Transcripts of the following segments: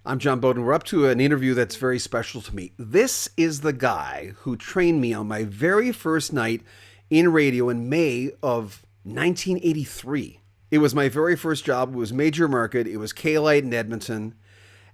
I'm John Bowden. We're up to an interview that's very special to me. This is the guy who trained me on my very first night in radio in May of 1983. It was my very first job. It was Major Market. It was K-Lite in Edmonton.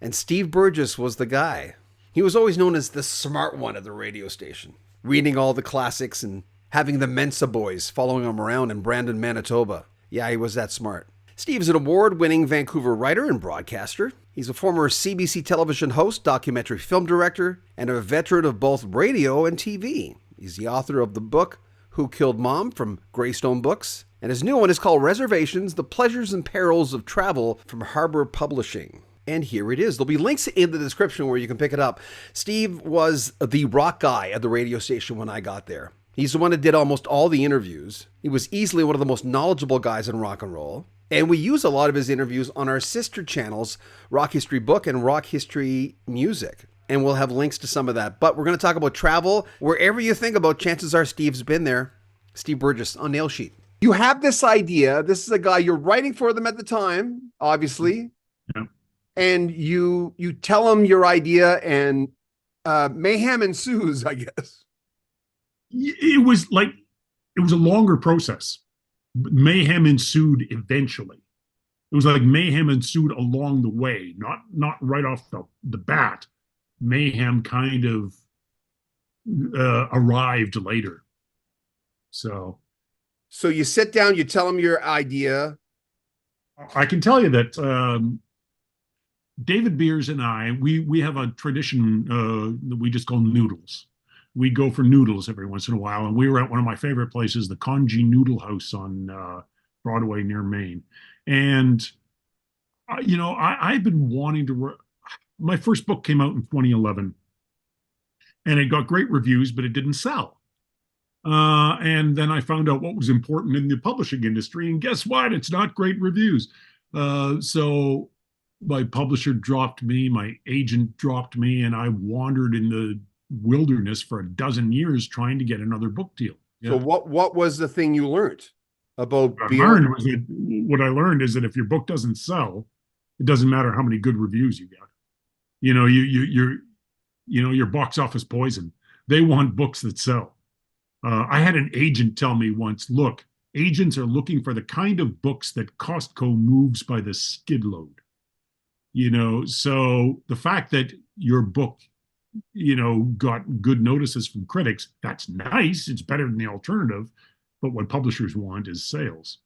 And Steve Burgess was the guy. He was always known as the smart one at the radio station, reading all the classics and having the Mensa boys following him around in Brandon, Manitoba. Yeah, he was that smart. Steve's an award-winning Vancouver writer and broadcaster. He's a former CBC television host, documentary film director, and a veteran of both radio and TV. He's the author of the book, Who Killed Mom, from Greystone Books. And his new one is called Reservations, The Pleasures and Perils of Travel, from Harbor Publishing. And here it is. There'll be links in the description where you can pick it up. Steve was the rock guy at the radio station when I got there. He's the one that did almost all the interviews. He was easily one of the most knowledgeable guys in rock and roll. And we use a lot of his interviews on our sister channels, Rock History Book and Rock History Music. And we'll have links to some of that. But we're going to talk about travel. Wherever you think about, chances are Steve's been there. Steve Burgess on Nail Sheet. You have this idea. This is a guy, you're writing for them at the time, obviously. Yeah. And you tell him your idea and mayhem ensues, I guess. It was a longer process. Mayhem ensued eventually. It was like mayhem ensued along the way, not right off the bat. Mayhem kind of arrived later. So you sit down, you tell him your idea. I can tell you that David Beers and I, we have a tradition that we just call noodles. We go for noodles every once in a while, and we were at one of my favorite places, the Conji Noodle House on Broadway near Maine. And I've been wanting to. My first book came out in 2011, and it got great reviews, but it didn't sell. And then I found out what was important in the publishing industry, and guess what? It's not great reviews. So my publisher dropped me, my agent dropped me, and I wandered in the wilderness for a dozen years trying to get another book deal. Yeah. So what was the thing you learned about what I learned is that if your book doesn't sell, it doesn't matter how many good reviews you get. Your box office poison. They want books that sell. I had an agent tell me once, look, agents are looking for the kind of books that Costco moves by the skid load. So the fact that your book got good notices from critics, that's nice. It's better than the alternative. But what publishers want is sales.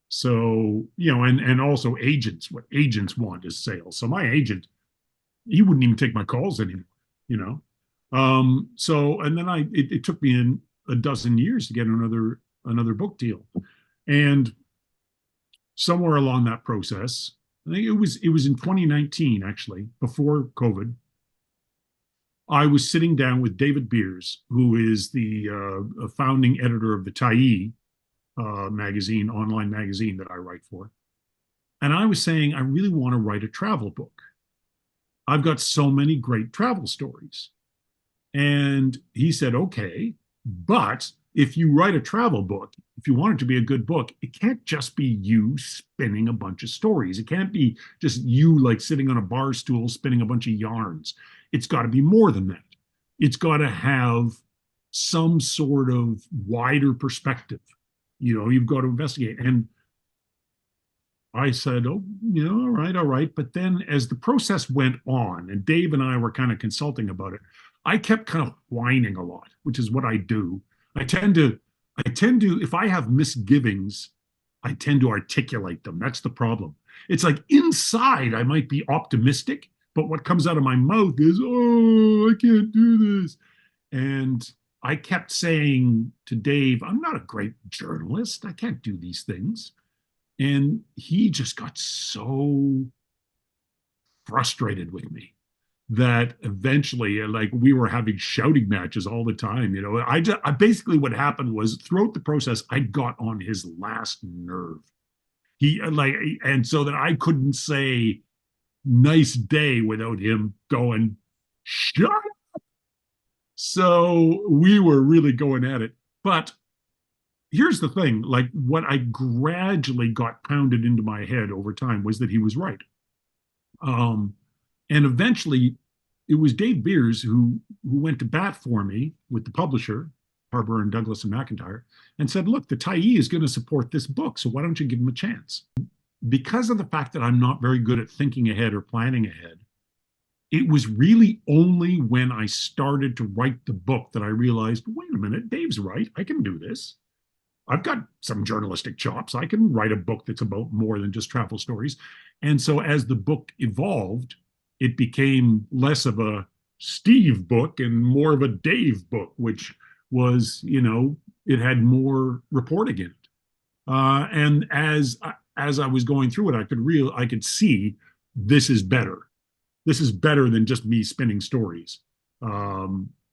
So, and also agents, what agents want is sales. So my agent, he wouldn't even take my calls anymore, and then it took me in a dozen years to get another book deal. And somewhere along that process, I think it was in 2019, actually, before COVID, I was sitting down with David Beers, who is the founding editor of the Tyee magazine, online magazine that I write for. And I was saying, I really want to write a travel book. I've got so many great travel stories. And he said, okay, but if you write a travel book, if you want it to be a good book, it can't just be you spinning a bunch of stories. It can't be just you like sitting on a bar stool spinning a bunch of yarns. It's got to be more than that. It's got to have some sort of wider perspective. You've got to investigate. And I said, oh, all right. But then as the process went on, and Dave and I were kind of consulting about it, I kept kind of whining a lot, which is what I do. I tend to, if I have misgivings, I tend to articulate them. That's the problem. It's like inside I might be optimistic, but what comes out of my mouth is, oh, I can't do this. And I kept saying to Dave, I'm not a great journalist. I can't do these things. And he just got so frustrated with me that eventually, like, we were having shouting matches all the time. I basically, what happened was throughout the process, I got on his last nerve. And so that I couldn't say nice day without him going, shut up. So we were really going at it. But here's the thing, like, what I gradually got pounded into my head over time was that he was right. And eventually, it was Dave Beers who went to bat for me with the publisher, Harbour and Douglas and McIntyre, and said, "Look, the Tyee is going to support this book, so why don't you give him a chance?" Because of the fact that I'm not very good at thinking ahead or planning ahead, it was really only when I started to write the book that I realized, wait a minute, Dave's right. I can do this. I've got some journalistic chops. I can write a book that's about more than just travel stories. And so as the book evolved, it became less of a Steve book and more of a Dave book, which was, it had more reporting in it. And as I was going through it, I could see this is better. This is better than just me spinning stories.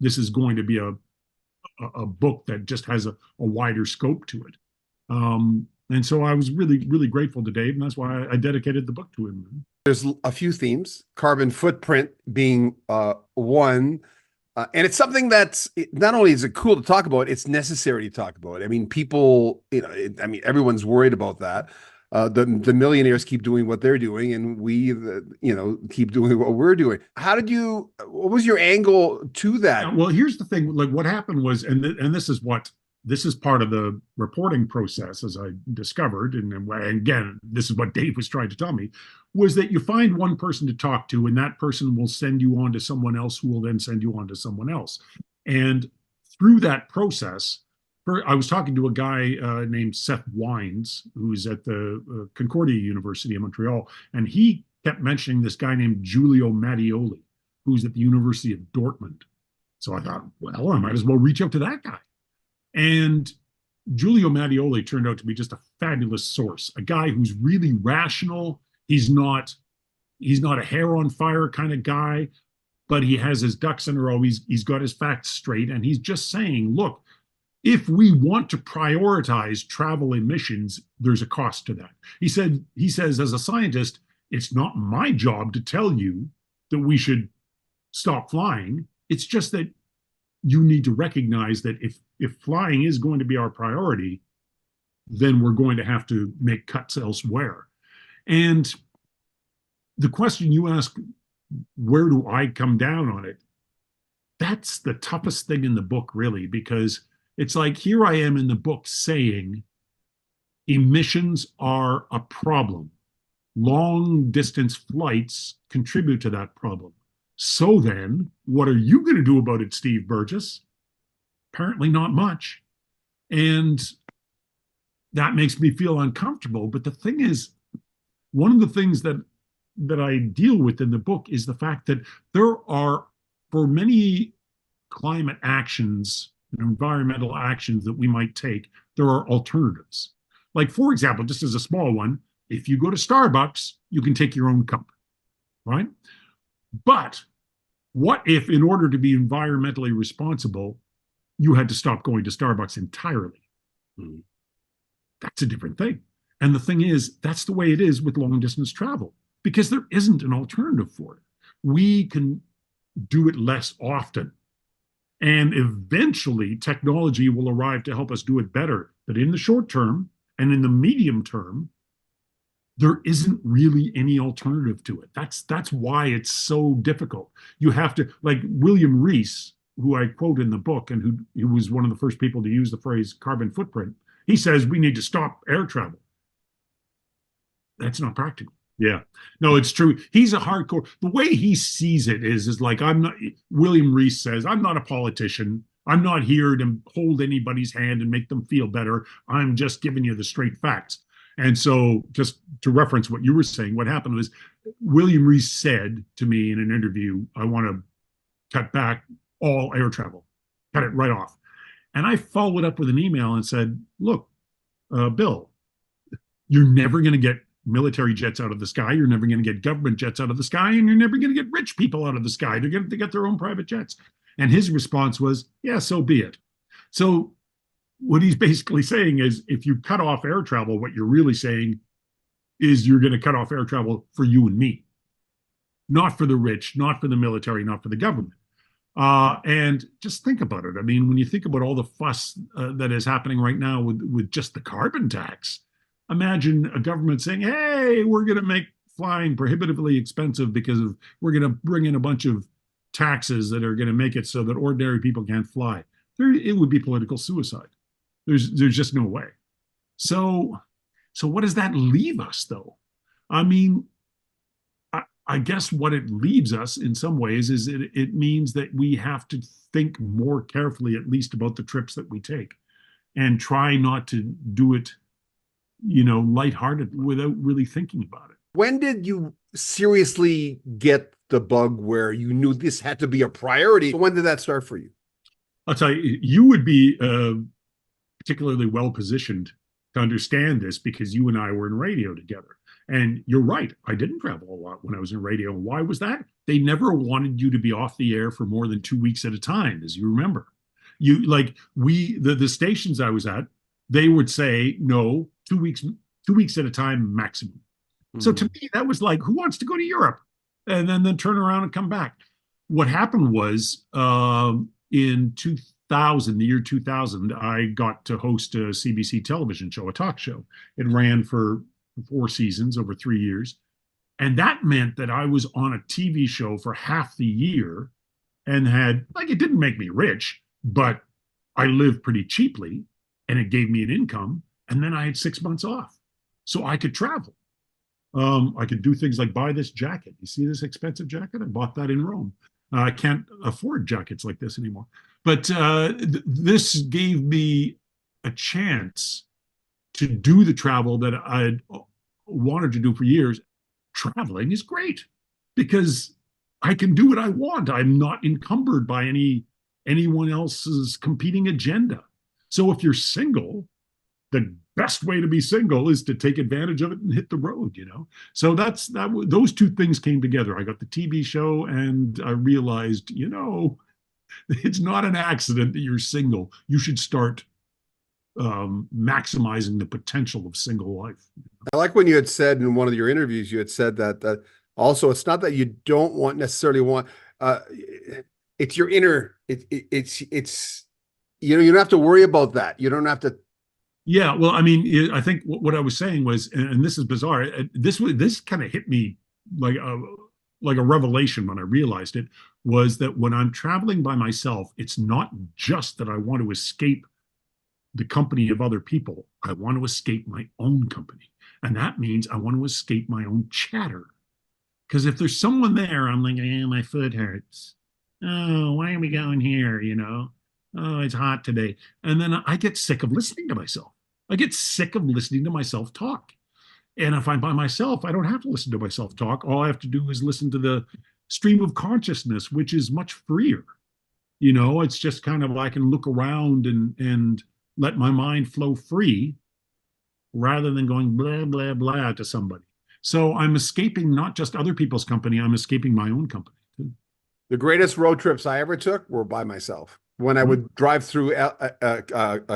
This is going to be a book that just has a wider scope to it. And so I was really, really grateful to Dave, and that's why I dedicated the book to him. There's a few themes, carbon footprint being one. And it's something that's not only is it cool to talk about, it's necessary to talk about. I mean, people, everyone's worried about that. The millionaires keep doing what they're doing, and we, keep doing what we're doing. What was your angle to that? Well, here's the thing. Like what happened was, and this is part of the reporting process, as I discovered, and again, this is what Dave was trying to tell me, was that you find one person to talk to, and that person will send you on to someone else, who will then send you on to someone else. And through that process, I was talking to a guy named Seth Wines, who's at the Concordia University in Montreal, and he kept mentioning this guy named Giulio Mattioli, who's at the University of Dortmund. So I thought, well, I might as well reach out to that guy. And Giulio Mattioli turned out to be just a fabulous source, a guy who's really rational. He's not a hair on fire kind of guy, but he has his ducks in a row. He's got his facts straight, and he's just saying, look, if we want to prioritize travel emissions, there's a cost to that. He says, as a scientist, it's not my job to tell you that we should stop flying. It's just that you need to recognize that if flying is going to be our priority, then we're going to have to make cuts elsewhere. And the question you ask, where do I come down on it? That's the toughest thing in the book, really, because it's like, here I am in the book saying emissions are a problem. Long distance flights contribute to that problem. So then, what are you going to do about it, Steve Burgess? Apparently not much. And that makes me feel uncomfortable. But the thing is, one of the things that I deal with in the book is the fact that there are, for many climate actions and environmental actions that we might take, there are alternatives. Like, for example, just as a small one, if you go to Starbucks, you can take your own cup, right? But what if, in order to be environmentally responsible, you had to stop going to Starbucks entirely? That's a different thing. And the thing is, that's the way it is with long distance travel, because there isn't an alternative for it. We can do it less often. And eventually, technology will arrive to help us do it better. But in the short term and in the medium term, there isn't really any alternative to it. That's why it's so difficult. You have to, like William Rees, who I quote in the book, and who was one of the first people to use the phrase carbon footprint, he says we need to stop air travel. That's not practical. Yeah, no, it's true. He's a hardcore. The way he sees it is like, William Rees says, I'm not a politician. I'm not here to hold anybody's hand and make them feel better. I'm just giving you the straight facts. And so, just to reference what you were saying, what happened was William Rees said to me in an interview, I want to cut back all air travel, cut it right off. And I followed up with an email and said, look, Bill, you're never going to get military jets out of the sky. You're never going to get government jets out of the sky, and you're never going to get rich people out of the sky. They're going to get their own private jets. And his response was, yeah, so be it. So what he's basically saying is, if you cut off air travel, what you're really saying is you're going to cut off air travel for you and me, not for the rich, not for the military, not for the government. And just think about it. I mean, when you think about all the fuss that is happening right now with just the carbon tax, imagine a government saying, hey, we're going to make flying prohibitively expensive because of we're going to bring in a bunch of taxes that are going to make it so that ordinary people can't fly. It would be political suicide. There's just no way. So what does that leave us though? I mean, I guess what it leaves us in some ways is it means that we have to think more carefully, at least about the trips that we take, and try not to do it, lighthearted without really thinking about it. When did you seriously get the bug where you knew this had to be a priority? When did that start for you? I'll tell you, you would be particularly well positioned to understand this because you and I were in radio together. And you're right, I didn't travel a lot when I was in radio. And why was that? They never wanted you to be off the air for more than 2 weeks at a time, as you remember. The stations I was at, they would say, no, 2 weeks at a time maximum. Mm-hmm. So to me, that was like, who wants to go to Europe? And then turn around and come back. What happened was in 2000, the year 2000, I got to host a CBC television show, a talk show. It ran for 4 seasons over 3 years. And that meant that I was on a TV show for half the year and it didn't make me rich, but I lived pretty cheaply and it gave me an income. And then I had 6 months off. So I could travel. I could do things like buy this jacket. You see this expensive jacket? I bought that in Rome. I can't afford jackets like this anymore. But this gave me a chance to do the travel that I'd wanted to do for years. Traveling is great because I can do what I want. I'm not encumbered by anyone else's competing agenda. So if you're single, the best way to be single is to take advantage of it and hit the road, So those two things came together. I got the TV show and I realized, it's not an accident that you're single. You should start maximizing the potential of single life. I like when you had said in one of your interviews, you had said that also it's not that you don't necessarily want, it's your inner, it's you don't have to worry about that. You don't have to. Yeah, well, I mean, I think what I was saying was, and this is bizarre. This kind of hit me like a revelation when I realized it, was that when I'm traveling by myself, it's not just that I want to escape the company of other people. I want to escape my own company. And that means I want to escape my own chatter. Because if there's someone there, I'm like, my foot hurts. Oh, why are we going here? Oh, it's hot today. And then I get sick of listening to myself. I get sick of listening to myself talk. And if I'm by myself, I don't have to listen to myself talk. All I have to do is listen to the stream of consciousness, which is much freer. It's just kind of, I can look around and let my mind flow free rather than going blah, blah, blah to somebody. So I'm escaping not just other people's company, I'm escaping my own company too. The greatest road trips I ever took were by myself. When I would drive through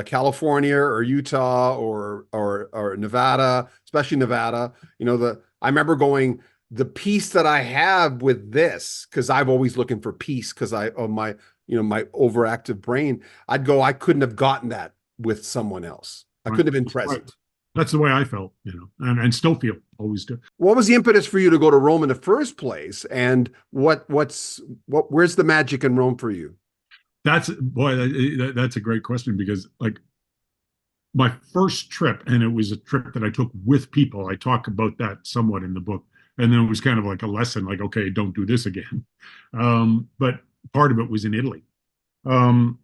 California or Utah or Nevada, especially Nevada, I remember going, the peace that I have with this, because I'm always looking for peace because of my overactive brain. I couldn't have gotten that with someone else. I couldn't have been present. Right. That's the way I felt, and still feel, always do. What was the impetus for you to go to Rome in the first place? And where's the magic in Rome for you? That's a great question because my first trip, and it was a trip that I took with people. I talk about that somewhat in the book. And then it was kind of like a lesson, like, okay, don't do this again. But part of it was in Italy. And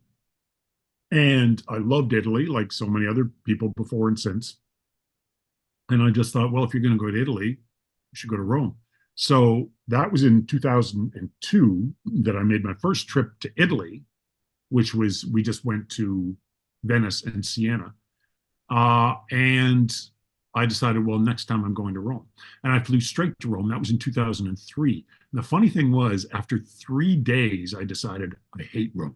I loved Italy, like so many other people before and since. And I just thought, well, if you're going to go to Italy, you should go to Rome. So that was in 2002 that I made my first trip to Italy, which was, we just went to Venice and Siena. And I decided, well, next time I'm going to Rome. And I flew straight to Rome. That was in 2003. And the funny thing was, after 3 days, I decided, I hate Rome.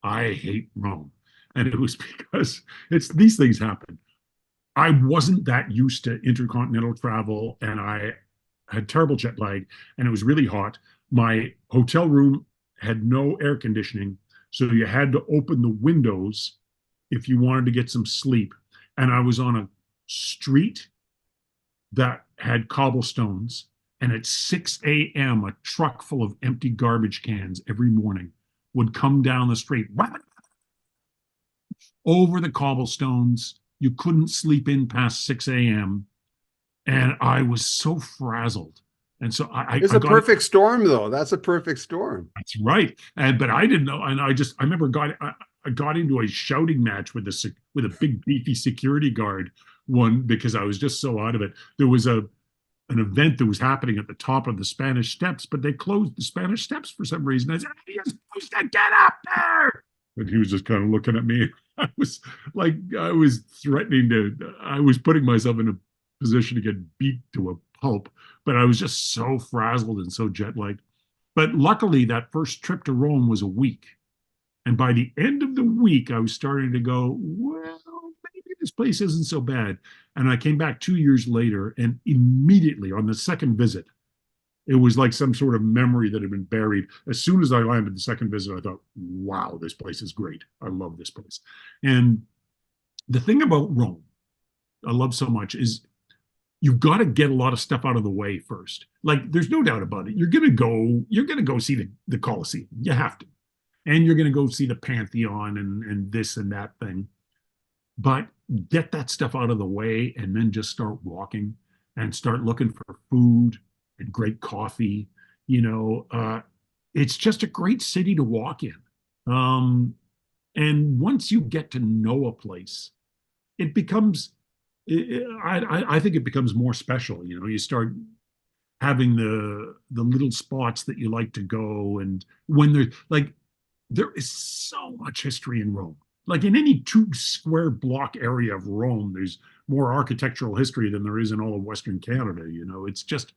I hate Rome. And it was because these things happen. I wasn't that used to intercontinental travel, and I had terrible jet lag, and it was really hot. My hotel room had no air conditioning, so you had to open the windows if you wanted to get some sleep. And I was on a street that had cobblestones, And at 6 a.m., a truck full of empty garbage cans every morning would come down the street over the cobblestones. You couldn't sleep in past 6 a.m. And I was so frazzled. And so It's I a got perfect storm, though. That's a perfect storm. That's right. And but I didn't know. And I remember I got into a shouting match with with a big beefy security guard one because I was just so out of it. There was an event that was happening at the top of the Spanish Steps, but they closed the Spanish Steps for some reason. I said, "You're supposed to get up there." And he was just kind of looking at me. I was like, I was threatening to, I was putting myself in a position to get beat to a pulp, but I was just so frazzled and so jet lagged. But luckily, that first trip to Rome was a week. And by the end of the week, I was starting to go, well, maybe this place isn't so bad. And I came back 2 years later, and immediately on the second visit, it was like some sort of memory that had been buried. As soon as I landed the second visit, I thought, wow, this place is great. I love this place. And the thing about Rome, I love so much, is you've got to get a lot of stuff out of the way first. Like, there's no doubt about it. You're gonna go see the Colosseum. You have to. And you're gonna go see the Pantheon and this and that thing. But get that stuff out of the way and then just start walking and start looking for food and great coffee. It's just a great city to walk in. And once you get to know a place, it becomes, I think it becomes more special. You start having the little spots that you like to go. And when there is so much history in Rome. Like in any 2 square block area of Rome, there's more architectural history than there is in all of Western Canada. It's just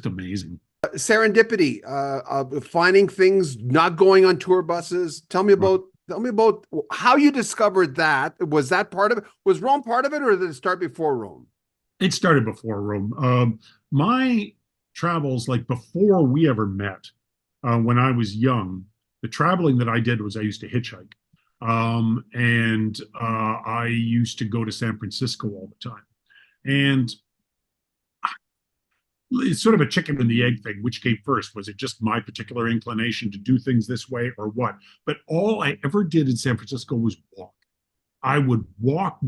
amazing. Serendipity, finding things, not going on tour buses. Tell me about how you discovered that. Was that part of it? Was Rome part of it, or did it start before Rome? It started before Rome. My travels, like before we ever met, when I was young, the traveling that I did was I used to hitchhike. And I used to go to San Francisco all the time. And it's sort of a chicken and the egg thing. Which came first? Was it just my particular inclination to do things this way or what? But all I ever did in San Francisco was walk. I would walk,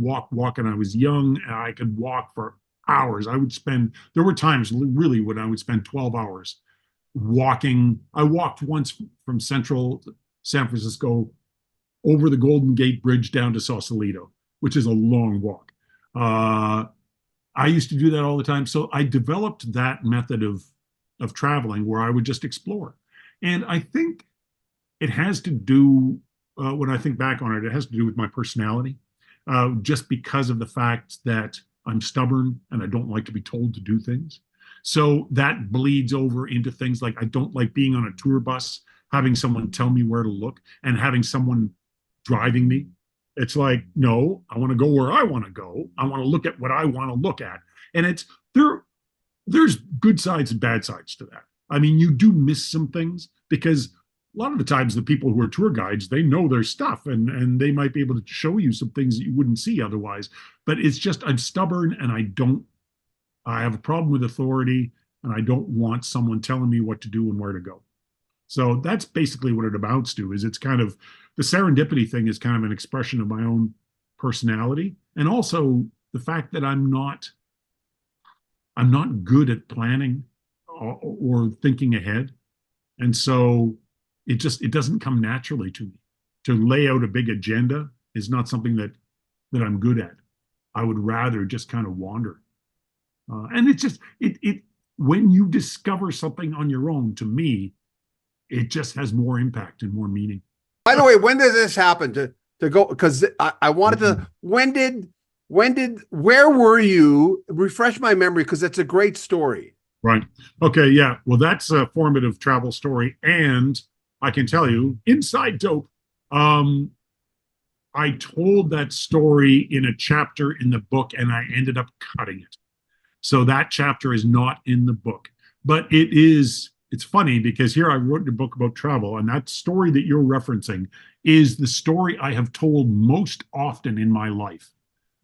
and I was young and I could walk for hours. There were times really when I would spend 12 hours walking. I walked once from central San Francisco over the Golden Gate Bridge down to Sausalito, which is a long walk. I used to do that all the time. So I developed that method of traveling where I would just explore. And I think it has to do, when I think back on it, it has to do with my personality, just because of the fact that I'm stubborn and I don't like to be told to do things. So that bleeds over into things like I don't like being on a tour bus, having someone tell me where to look and having someone driving me. It's like, no, I want to go where I want to go. I want to look at what I want to look at. And there's good sides and bad sides to that. I mean, you do miss some things because a lot of the times the people who are tour guides, they know their stuff and they might be able to show you some things that you wouldn't see otherwise. But it's just, I'm stubborn and I have a problem with authority and I don't want someone telling me what to do and where to go. So that's basically what it amounts to. Is it's kind of the serendipity thing is kind of an expression of my own personality, and also the fact that I'm not good at planning or thinking ahead, and so it doesn't come naturally to me. To lay out a big agenda is not something that I'm good at. I would rather just kind of wander, and it's just it when you discover something on your own. To me, it just has more impact and more meaning. By the way, when did this happen? To go, because I wanted to. Where were you? Refresh my memory, because it's a great story. Right. Okay. Yeah. Well, that's a formative travel story, and I can tell you, inside dope. I told that story in a chapter in the book, and I ended up cutting it. So that chapter is not in the book, but it is. It's funny because here I wrote a book about travel, and that story that you're referencing is the story I have told most often in my life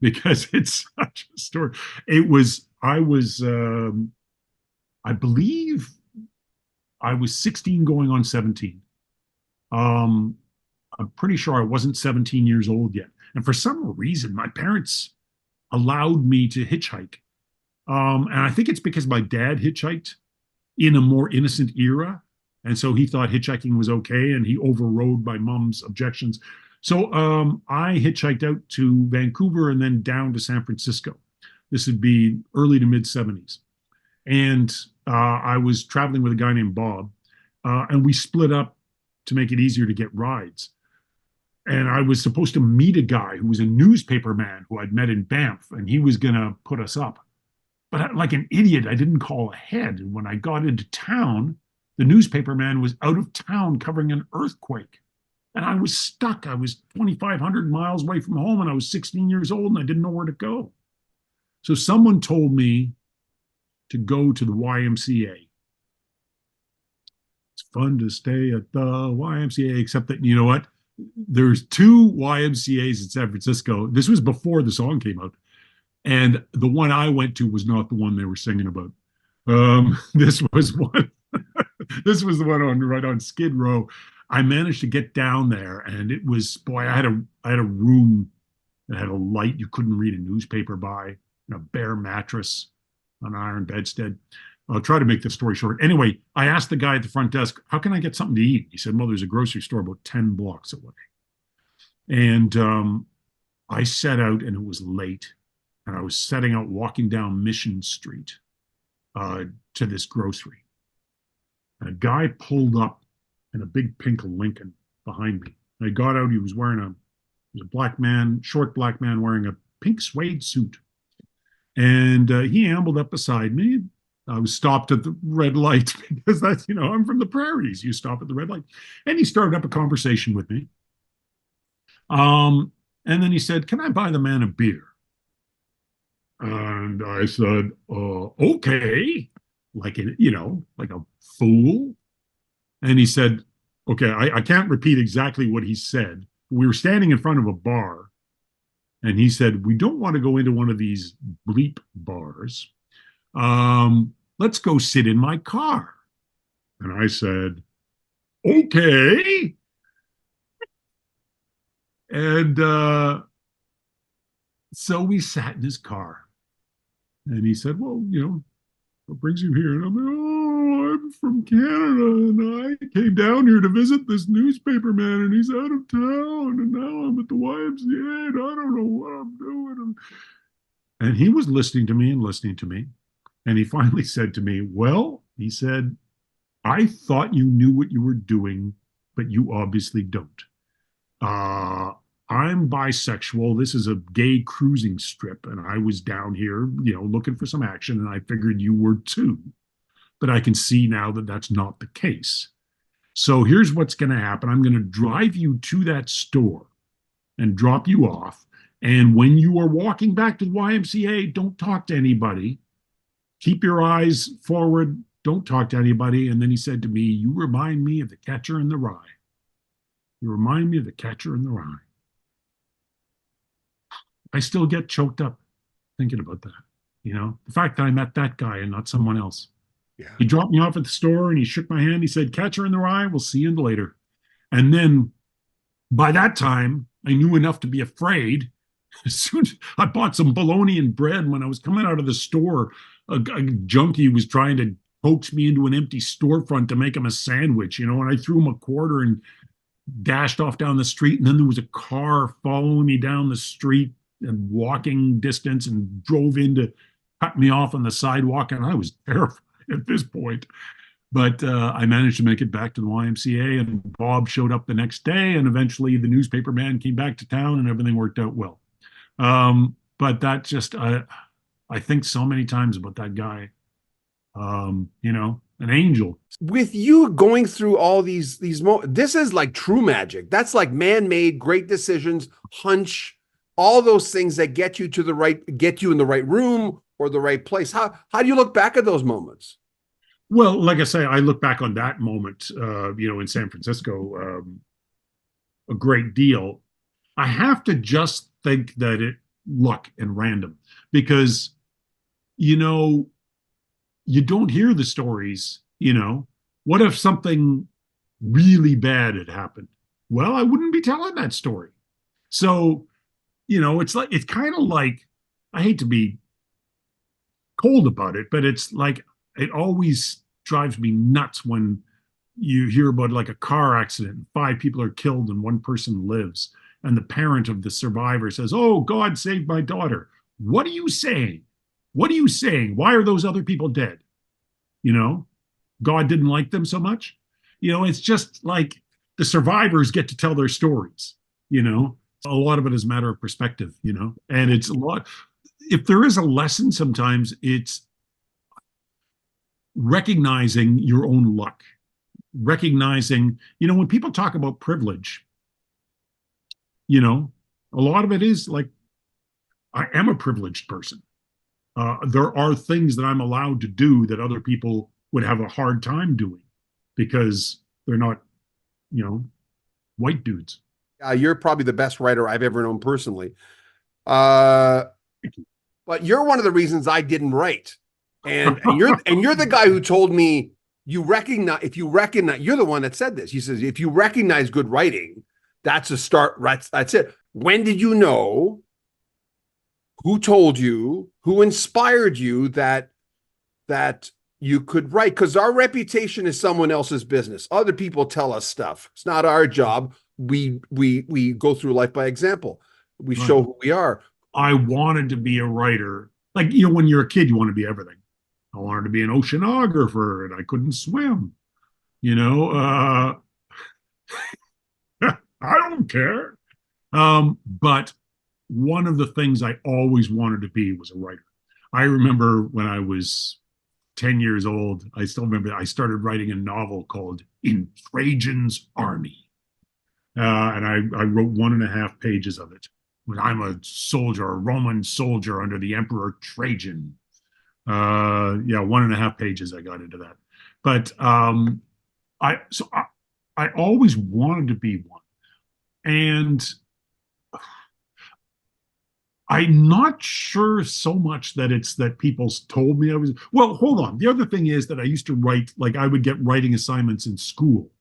because it's such a story. I was I believe I was 16 going on 17. Um, I'm pretty sure I wasn't 17 years old yet. And for some reason, my parents allowed me to hitchhike. And I think it's because my dad hitchhiked in a more innocent era. And so he thought hitchhiking was okay, and he overrode my mom's objections. So I hitchhiked out to Vancouver and then down to San Francisco. This would be early to mid 70s. And I was traveling with a guy named Bob, and we split up to make it easier to get rides. And I was supposed to meet a guy who was a newspaper man who I'd met in Banff, and he was going to put us up. But like an idiot, I didn't call ahead. And when I got into town, the newspaper man was out of town covering an earthquake. And I was stuck. I was 2,500 miles away from home, and I was 16 years old, and I didn't know where to go. So someone told me to go to the YMCA. It's fun to stay at the YMCA, except that, you know what? There's two YMCAs in San Francisco. This was before the song came out. And the one I went to was not the one they were singing about. This was one. This was the one on right on Skid Row. I managed to get down there, and it was, boy, I had a room that had a light you couldn't read a newspaper by, and a bare mattress, an iron bedstead. I'll try to make the story short. Anyway, I asked the guy at the front desk, "How can I get something to eat?" He said, "Well, there's a grocery store about 10 blocks away." And I set out, and it was late, and I was setting out walking down Mission Street to this grocery. And a guy pulled up in a big pink Lincoln behind me. And I got out. He was a black man, short black man wearing a pink suede suit. And he ambled up beside me. I was stopped at the red light because that's, I'm from the prairies. You stop at the red light. And he started up a conversation with me. And then he said, "Can I buy the man a beer?" And I said, "Okay," like like a fool. And he said, "Okay, I can't repeat exactly what he said. We were standing in front of a bar, and he said, 'We don't want to go into one of these bleep bars. Let's go sit in my car.' And I said, 'Okay.' And so we sat in his car. And he said, 'Well, what brings you here?' And I'm like, 'Oh, I'm from Canada, and I came down here to visit this newspaper man, and he's out of town, and now I'm at the YMCA, and I don't know what I'm doing.' And he was listening to me and listening to me. And he finally said to me, 'Well,' he said, 'I thought you knew what you were doing, but you obviously don't. I'm bisexual. This is a gay cruising strip, and I was down here, looking for some action, and I figured you were too. But I can see now that that's not the case. So here's what's going to happen. I'm going to drive you to that store and drop you off. And when you are walking back to the YMCA, don't talk to anybody. Keep your eyes forward. Don't talk to anybody.' And then he said to me, 'You remind me of the Catcher in the Rye. You remind me of the Catcher in the Rye.'" I still get choked up thinking about that. The fact that I met that guy and not someone else. Yeah. He dropped me off at the store and he shook my hand. He said, "Catcher in the Rye, we'll see you later." And then by that time, I knew enough to be afraid. As soon as I bought some bologna and bread, when I was coming out of the store, a junkie was trying to coax me into an empty storefront to make him a sandwich, and I threw him a quarter and dashed off down the street. And then there was a car following me down the street and walking distance and drove in to cut me off on the sidewalk. And I was terrified at this point. But I managed to make it back to the YMCA, and Bob showed up the next day, and eventually the newspaper man came back to town, and everything worked out well. But that just, I think so many times about that guy, an angel. With you going through all these this is like true magic. That's like man-made, great decisions, hunch, all those things that get you in the right room or the right place. How do you look back at those moments? Well, like I say, I look back on that moment, in San Francisco, a great deal. I have to just think that it luck and random, because, you you don't hear the stories, you know. What if something really bad had happened? Well, I wouldn't be telling that story. So, it's kind of like, I hate to be cold about it, but it's like, it always drives me nuts when you hear about like a car accident and five people are killed and one person lives. And the parent of the survivor says, "Oh, God saved my daughter." What are you saying? What are you saying? Why are those other people dead? You know, God didn't like them so much. It's just like the survivors get to tell their stories. A lot of it is a matter of perspective, and it's a lot. If there is a lesson, sometimes it's recognizing your own luck, recognizing, when people talk about privilege, a lot of it is like, I am a privileged person. There are things that I'm allowed to do that other people would have a hard time doing because they're not, white dudes. You're probably the best writer I've ever known personally. Uh, but you're one of the reasons I didn't write. And you're the guy who told me you're the one that said this. He says, if you recognize good writing, that's a start. That's it. When did you know? Who told you? Who inspired you that you could write? Because our reputation is someone else's business. Other people tell us stuff. It's not our job. We go through life by example. We show who we are. I wanted to be a writer. Like, when you're a kid, you want to be everything. I wanted to be an oceanographer and I couldn't swim. I don't care. But one of the things I always wanted to be was a writer. I remember when I was 10 years old, I still remember I started writing a novel called In Trajan's Army. And I wrote 1.5 pages of it. When I'm a soldier, a Roman soldier under the Emperor Trajan. 1.5 pages I got into that. But I always wanted to be one. And I'm not sure so much that it's that people told me I was. Well, hold on. The other thing is that I used to write, like I would get writing assignments in school.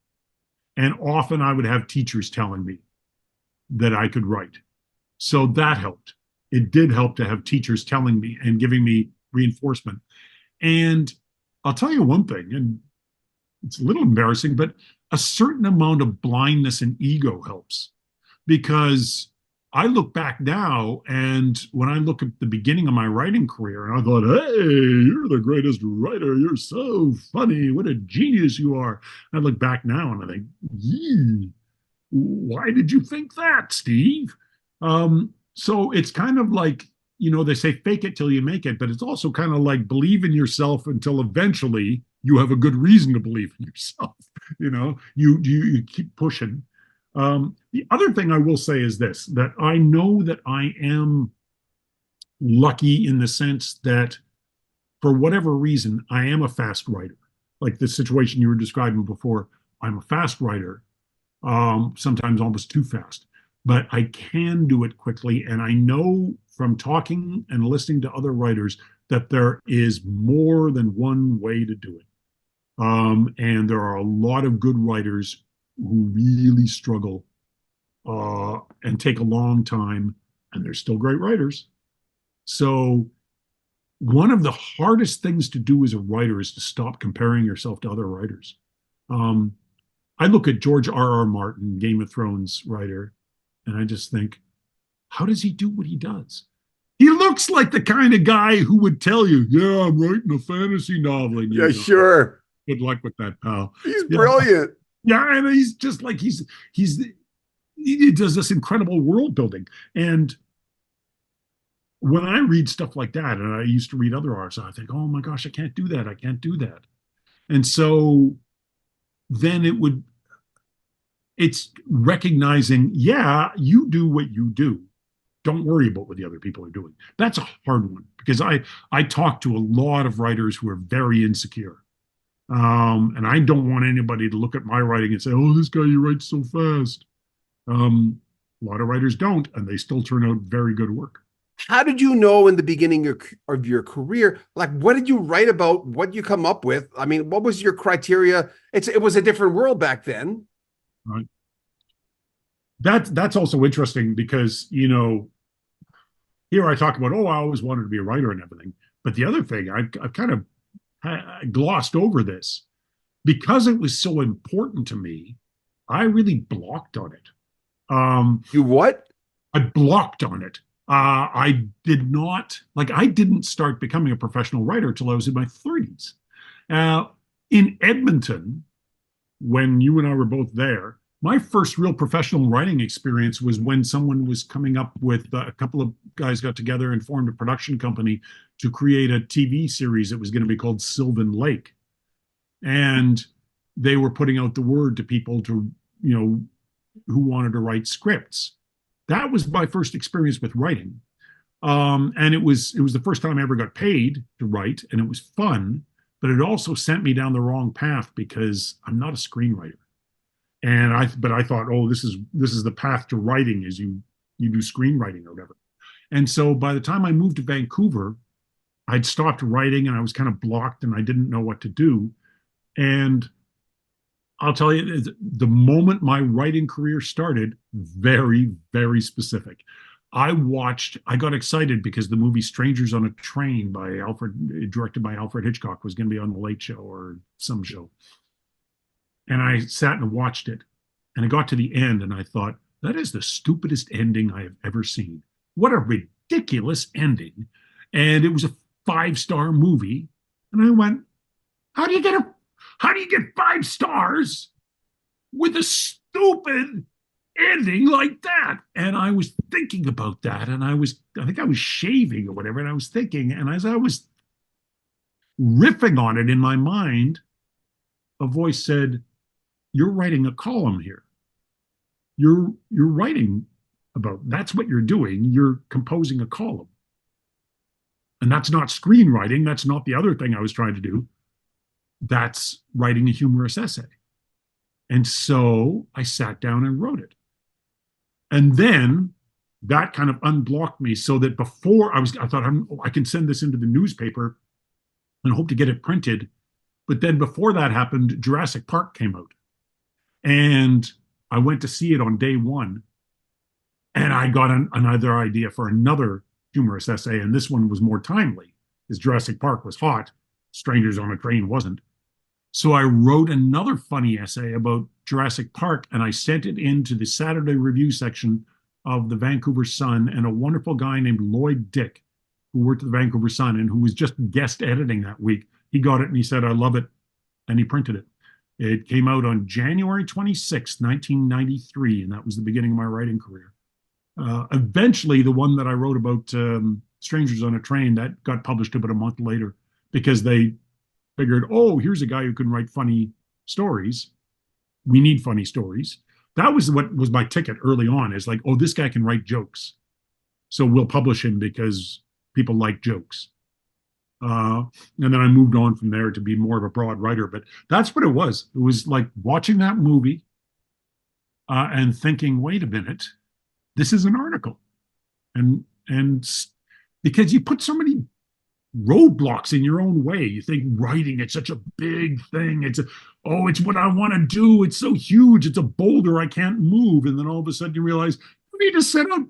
And often I would have teachers telling me that I could write. So that helped. It did help to have teachers telling me and giving me reinforcement. And I'll tell you one thing, and it's a little embarrassing, but a certain amount of blindness and ego helps. Because I look back now, and when I look at the beginning of my writing career, and I thought, hey, you're the greatest writer. You're so funny. What a genius you are. And I look back now and I think, why did you think that, Steve? So it's kind of like, they say fake it till you make it, but it's also kind of like believe in yourself until eventually you have a good reason to believe in yourself. You keep pushing. The other thing I will say is this, that I know that I am lucky in the sense that for whatever reason, I am a fast writer. Like the situation you were describing before, I'm a fast writer, sometimes almost too fast, but I can do it quickly. And I know from talking and listening to other writers that there is more than one way to do it. And there are a lot of good writers who really struggle and take a long time, and they're still great writers. So one of the hardest things to do as a writer is to stop comparing yourself to other writers. I look at George R.R. Martin, Game of Thrones writer, and I just think, how does he do what he does? He looks like the kind of guy who would tell you, yeah, I'm writing a fantasy novel. And Sure. Good luck with that, pal. He's brilliant. Yeah, and he's just like he does this incredible world building. And when I read stuff like that, and I used to read other artists, I think, oh my gosh, I can't do that. I can't do that. And so then it's recognizing, yeah, you do what you do. Don't worry about what the other people are doing. That's a hard one because I talk to a lot of writers who are very insecure. And I don't want anybody to look at my writing and say, oh, this guy, you write so fast. A lot of writers don't, and they still turn out very good work. How did you know in the beginning of your career? Like, what did you write about? What you come up with? I mean, what was your criteria? It was a different world back then. Right. That's also interesting because, here I talk about, oh, I always wanted to be a writer and everything. But the other thing, I've kind of glossed over this because it was so important to me. I really blocked on it. You what? I blocked on it. I did not like. I didn't start becoming a professional writer till I was in my 30s. Uh, in Edmonton, when you and I were both there, my first real professional writing experience was when someone was coming up with a couple of guys got together and formed a production company to create a TV series that was going to be called Sylvan Lake. And they were putting out the word to people to, who wanted to write scripts. That was my first experience with writing. And it was the first time I ever got paid to write, and it was fun, but it also sent me down the wrong path because I'm not a screenwriter. But I thought, oh, this is the path to writing is you do screenwriting or whatever. And so by the time I moved to Vancouver, I'd stopped writing and I was kind of blocked and I didn't know what to do. And I'll tell you, the moment my writing career started, very, very specific. I got excited because the movie Strangers on a Train directed by Alfred Hitchcock, was going to be on The Late Show or some show. And I sat and watched it. And I got to the end and I thought, that is the stupidest ending I have ever seen. What a ridiculous ending. And it was a 5-star movie. And I went, how do you get 5 stars with a stupid ending like that? And I was thinking about that, and I think I was shaving or whatever, and I was thinking, and as I was riffing on it in my mind, a voice said, "You're writing a column here. You're writing about, that's what you're doing. You're composing a column. And that's not screenwriting. That's not the other thing I was trying to do. That's writing a humorous essay." And so I sat down and wrote it. And then that kind of unblocked me so that before I thought, I can send this into the newspaper and hope to get it printed. But then before that happened, Jurassic Park came out. And I went to see it on day one. And I got another idea for another humorous essay. And this one was more timely, because Jurassic Park was hot. Strangers on a Train wasn't. So I wrote another funny essay about Jurassic Park, and I sent it into the Saturday Review section of the Vancouver Sun, and a wonderful guy named Lloyd Dick, who worked at the Vancouver Sun and who was just guest editing that week, he got it and he said, "I love it," and he printed it. It came out on January 26, 1993, and that was the beginning of my writing career. Eventually, the one that I wrote about Strangers on a Train, that got published about a month later, because they figured, oh, here's a guy who can write funny stories. We need funny stories. That was what was my ticket early on, is like, oh, this guy can write jokes. So we'll publish him because people like jokes. And then I moved on from there to be more of a broad writer. But that's what it was. It was like watching that movie and thinking, wait a minute, this is an article. And because you put so many roadblocks in your own way. You think writing, it's such a big thing. It's what I want to do. It's so huge. It's a boulder I can't move. And then all of a sudden you realize you need to sit up,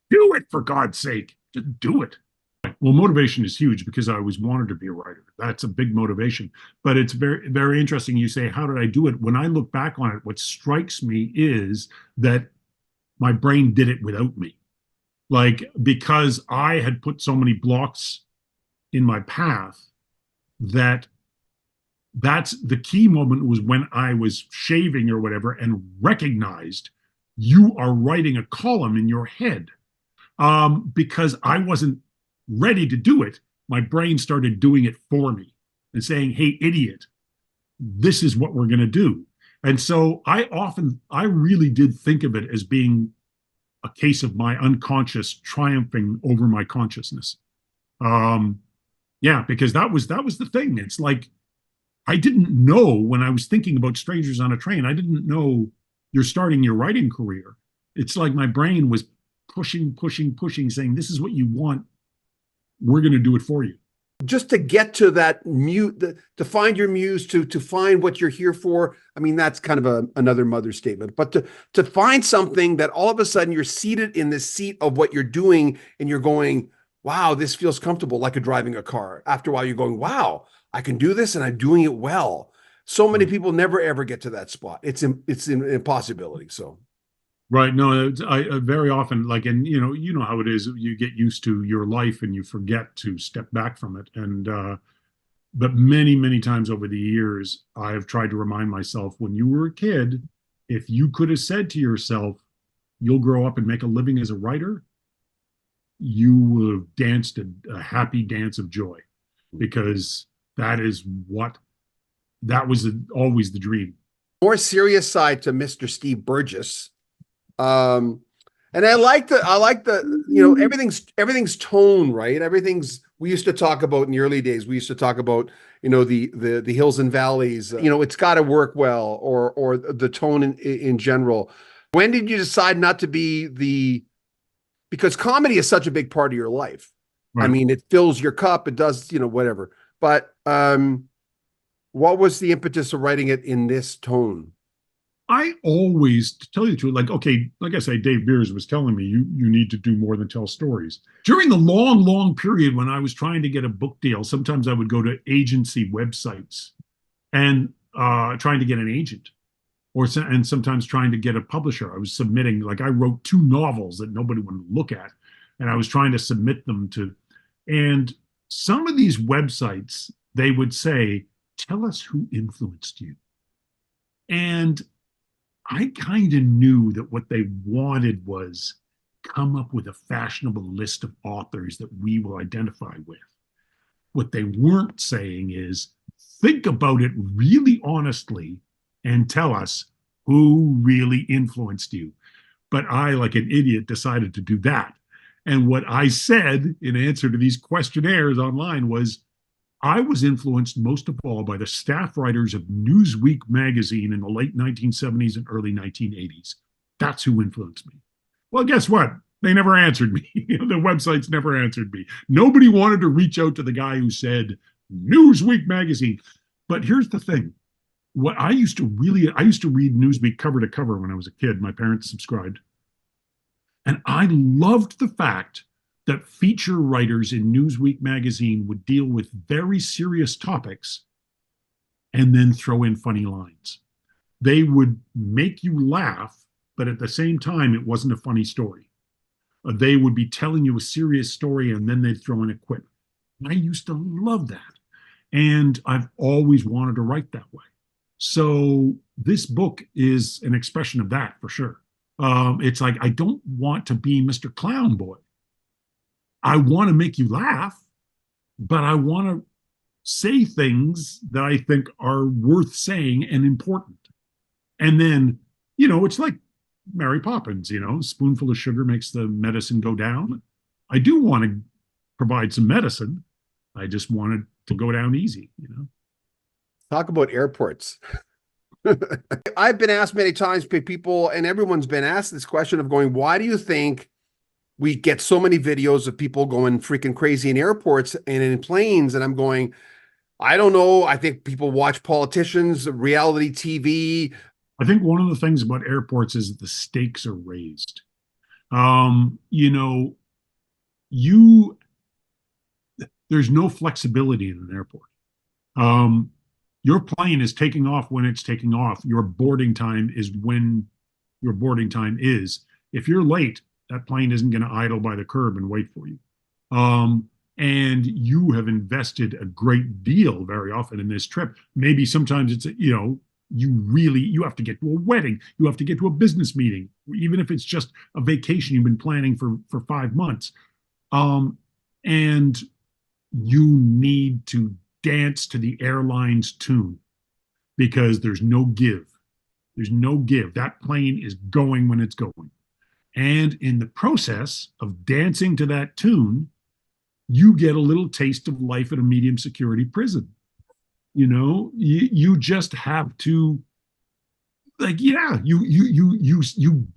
do it, for God's sake. Just do it. Well, motivation is huge because I always wanted to be a writer. That's a big motivation. But it's very, very interesting. You say, how did I do it? When I look back on it, what strikes me is that my brain did it without me. Like, because I had put so many blocks in my path, that's the key moment, was when I was shaving or whatever and recognized you are writing a column in your head. Because I wasn't ready to do it, my brain started doing it for me and saying, hey, idiot, this is what we're going to do. And so I really did think of it as being a case of my unconscious triumphing over my consciousness. Yeah, because that was the thing. It's like, I didn't know, when I was thinking about Strangers on a Train, I didn't know you're starting your writing career. It's like my brain was pushing, pushing, pushing, saying, this is what you want. We're going to do it for you. Just to get to that to find your muse, to find what you're here for. I mean, that's kind of another mother statement, but to find something that all of a sudden you're seated in the seat of what you're doing and you're going, wow, this feels comfortable, like driving a car. After a while, you're going, wow, I can do this and I'm doing it well. So many people never ever get to that spot. It's an impossibility. So. Right. No, I very often, like, and you know how it is. You get used to your life and you forget to step back from it. And but many, many times over the years, I have tried to remind myself, when you were a kid, if you could have said to yourself, "You'll grow up and make a living as a writer," you would have danced a happy dance of joy, because that was always the dream. More serious side to Mr. Steve Burgess. And I like the everything's tone, right? We used to talk about in the early days, we used to talk about, the hills and valleys, it's got to work well, or the tone in general. When did you decide not to be because comedy is such a big part of your life. Right. I mean, it fills your cup, it does, whatever. But what was the impetus of writing it in this tone? I always, to tell you the truth, like I say, Dave Beers was telling me, you need to do more than tell stories. During the long, long period when I was trying to get a book deal, sometimes I would go to agency websites and trying to get an agent, and sometimes trying to get a publisher. I was submitting, like, I wrote 2 novels that nobody would look at, and I was trying to submit them to, and some of these websites, they would say, tell us who influenced you. And I kind of knew that what they wanted was come up with a fashionable list of authors that we will identify with. What they weren't saying is, think about it really honestly and tell us who really influenced you. But I, like an idiot, decided to do that. And what I said in answer to these questionnaires online was, I was influenced most of all by the staff writers of Newsweek magazine in the late 1970s and early 1980s. That's who influenced me. Well, guess what? They never answered me. The websites never answered me. Nobody wanted to reach out to the guy who said Newsweek magazine. But here's the thing. I used to read Newsweek cover to cover when I was a kid. My parents subscribed. And I loved the fact that feature writers in Newsweek magazine would deal with very serious topics and then throw in funny lines. They would make you laugh, but at the same time, it wasn't a funny story. They would be telling you a serious story and then they'd throw in a quip. I used to love that. And I've always wanted to write that way. So this book is an expression of that, for sure. It's like, I don't want to be Mr. Clown Boy. I want to make you laugh, but I want to say things that I think are worth saying and important. And then, it's like Mary Poppins, spoonful of sugar makes the medicine go down. I do want to provide some medicine. I just want it to go down easy, Talk about airports. I've been asked many times by people, and everyone's been asked this question of going, why do you think we get so many videos of people going freaking crazy in airports and in planes? And I'm going, I don't know. I think people watch politicians, reality TV. I think one of the things about airports is that the stakes are raised. There's no flexibility in an airport. Your plane is taking off when it's taking off. Your boarding time is when your boarding time is. If you're late, that plane isn't going to idle by the curb and wait for you. And you have invested a great deal very often in this trip. Maybe sometimes it's, you have to get to a wedding. You have to get to a business meeting, even if it's just a vacation you've been planning for 5 months. And you need to dance to the airline's tune because there's no give. There's no give. That plane is going when it's going. And in the process of dancing to that tune, you get a little taste of life at a medium security prison. You just have to, you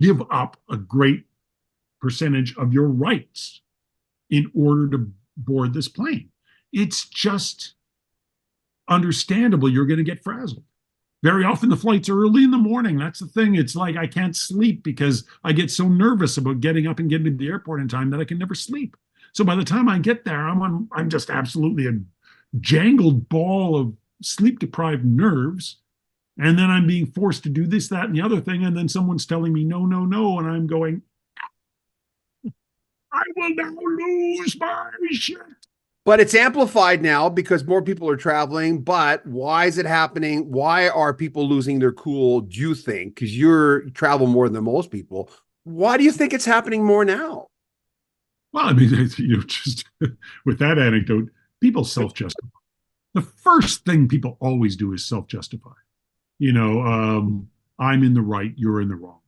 give up a great percentage of your rights in order to board this plane. It's just understandable you're going to get frazzled. Very often the flight's are early in the morning. That's the thing. It's like I can't sleep because I get so nervous about getting up and getting to the airport in time that I can never sleep. So by the time I get there, I'm just absolutely a jangled ball of sleep deprived nerves. And then I'm being forced to do this, that, and the other thing. And then someone's telling me no, no, no. And I'm going, I will now lose my shit. But it's amplified now because more people are traveling. But why is it happening? Why are people losing their cool, do you think? Because you travel more than most people. Why do you think it's happening more now? Well, I mean, just with that anecdote, people self-justify. The first thing people always do is self-justify. I'm in the right, you're in the wrong.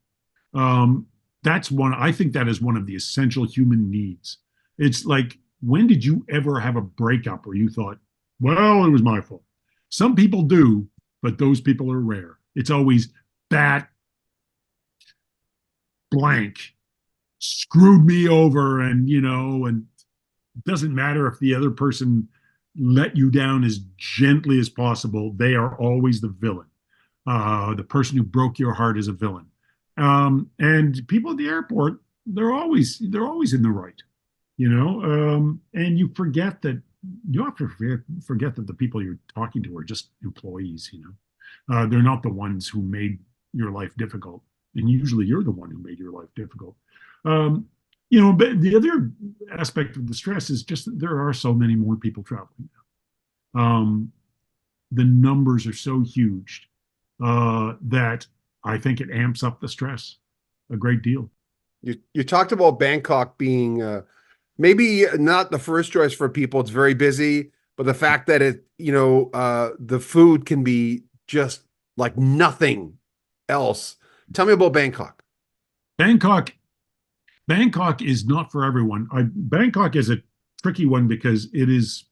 I think that is one of the essential human needs. It's like, when did you ever have a breakup where you thought, well, it was my fault? Some people do, but those people are rare. It's always that blank screwed me over, and it doesn't matter if the other person let you down as gently as possible. They are always the villain. The person who broke your heart is a villain. And people at the airport, they're always in the right, and you forget that you have to forget that the people you're talking to are just employees. They're not the ones who made your life difficult, and usually you're the one who made your life difficult. But the other aspect of the stress is just that there are so many more people traveling now. The numbers are so huge that I think it amps up the stress a great deal. You talked about Bangkok being maybe not the first choice for people. It's very busy, but the fact that the food can be just like nothing else. Tell me about Bangkok. Bangkok is not for everyone. Bangkok is a tricky one because it is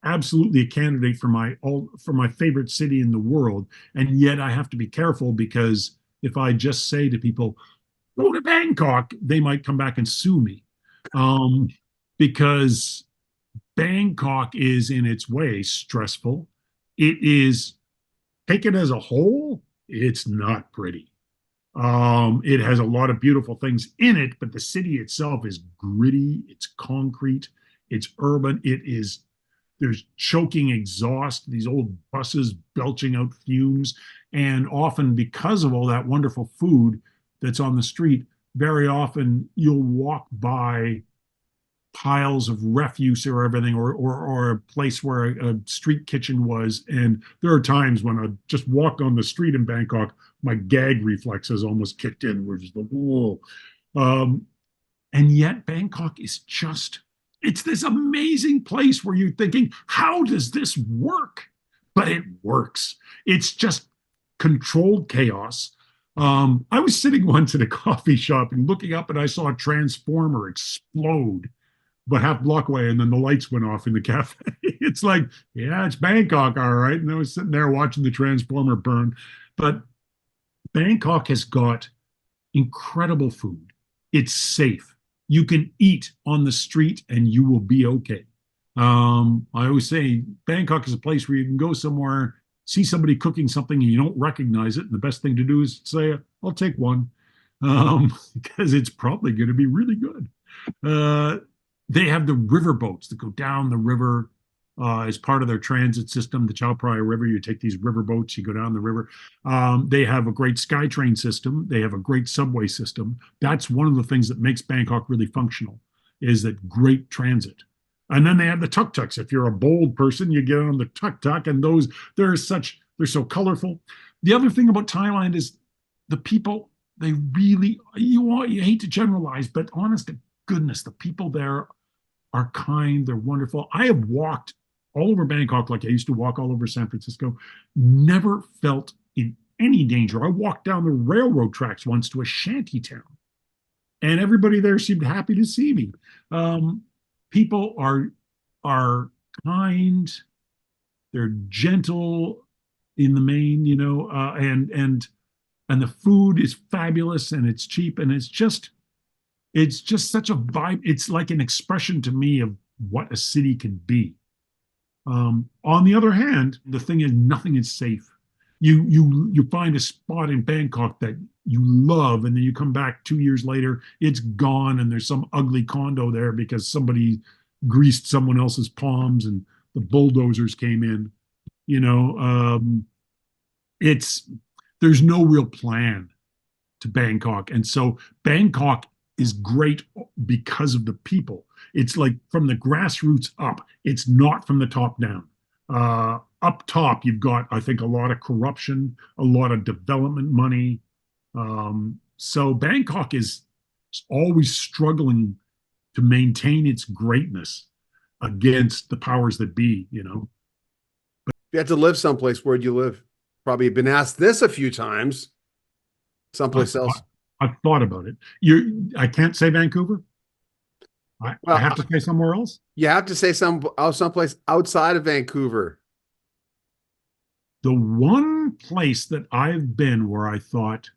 absolutely a candidate for my favorite city in the world, and yet I have to be careful because if I just say to people, "Go to Bangkok," they might come back and sue me, because Bangkok is in its way stressful. It is, taken as a whole, it's not pretty. It has a lot of beautiful things in it, but the city itself is gritty, it's concrete, it's urban, there's choking exhaust, these old buses belching out fumes, and often because of all that wonderful food that's on the street, very often you'll walk by piles of refuse or everything, or a place where a street kitchen was. And there are times when I just walk on the street in Bangkok, my gag reflexes almost kicked in. We're just like, whoa. And yet Bangkok is it's this amazing place where you're thinking, how does this work? But it works. It's just controlled chaos. I was sitting once in a coffee shop and looking up, and I saw a transformer explode but half block away, and then the lights went off in the cafe. It's like, yeah, it's Bangkok, all right. And I was sitting there watching the transformer burn. But Bangkok has got incredible food. It's safe. You can eat on the street and you will be okay. I always say Bangkok is a place where you can go somewhere, see somebody cooking something and you don't recognize it. And the best thing to do is say, I'll take one, because it's probably going to be really good. They have the river boats that go down the river as part of their transit system, the Chao Phraya River. You take these river boats, you go down the river. They have a great SkyTrain system. They have a great subway system. That's one of the things that makes Bangkok really functional, is that great transit. And then they have the tuk-tuks. If you're a bold person, you get on the tuk-tuk, and they're so colorful. The other thing about Thailand is the people, they really, you hate to generalize, but honest to goodness, the people there are kind, they're wonderful. I have walked all over Bangkok like I used to walk all over San Francisco, never felt in any danger. I walked down the railroad tracks once to a shanty town, and everybody there seemed happy to see me. People are kind, they're gentle in the main, and the food is fabulous, and it's cheap, and it's just It's just such a vibe. It's like an expression to me of what a city can be. On the other hand, the thing is, nothing is safe. You find a spot in Bangkok that you love, and then you come back 2 years later, it's gone, and there's some ugly condo there because somebody greased someone else's palms, and the bulldozers came in. You know, it's there's no real plan to Bangkok, and so Bangkok is great because of the people. It's like from the grassroots up. It's not from the top down. Up top, you've got, I think, a lot of corruption, a lot of development money. So Bangkok is always struggling to maintain its greatness against the powers that be, you know. If you had to live someplace, where'd you live? Probably been asked this a few times. Someplace else. I've thought about it. I can't say Vancouver. I have to say somewhere else. You have to say someplace outside of Vancouver. The one place that I've been where I thought,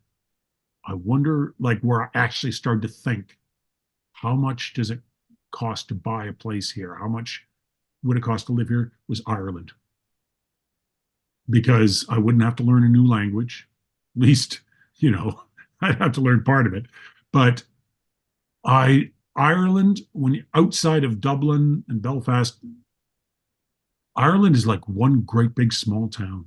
I wonder, like where I actually started to think, how much does it cost to buy a place here? How much would it cost to live here? Was Ireland. Because I wouldn't have to learn a new language. At least, you know, I'd have to learn part of it. But Ireland, when outside of Dublin and Belfast, Ireland is like one great big small town.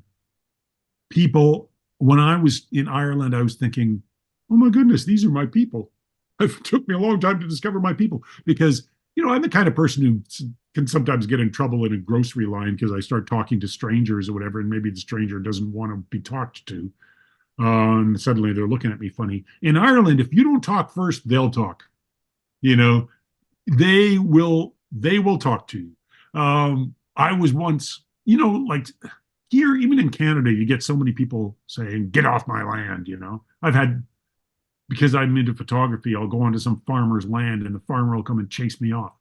People, when I was in Ireland, I was thinking, oh my goodness, these are my people. It took me a long time to discover my people because, you know, I'm the kind of person who can sometimes get in trouble in a grocery line because I start talking to strangers or whatever, and maybe the stranger doesn't want to be talked to. And suddenly they're looking at me funny. In Ireland, if you don't talk first, they'll talk. You know, they will talk to you. I was once, you know, like here, even in Canada, you get so many people saying, get off my land, you know. I've had, because I'm into photography, I'll go onto some farmer's land and the farmer will come and chase me off.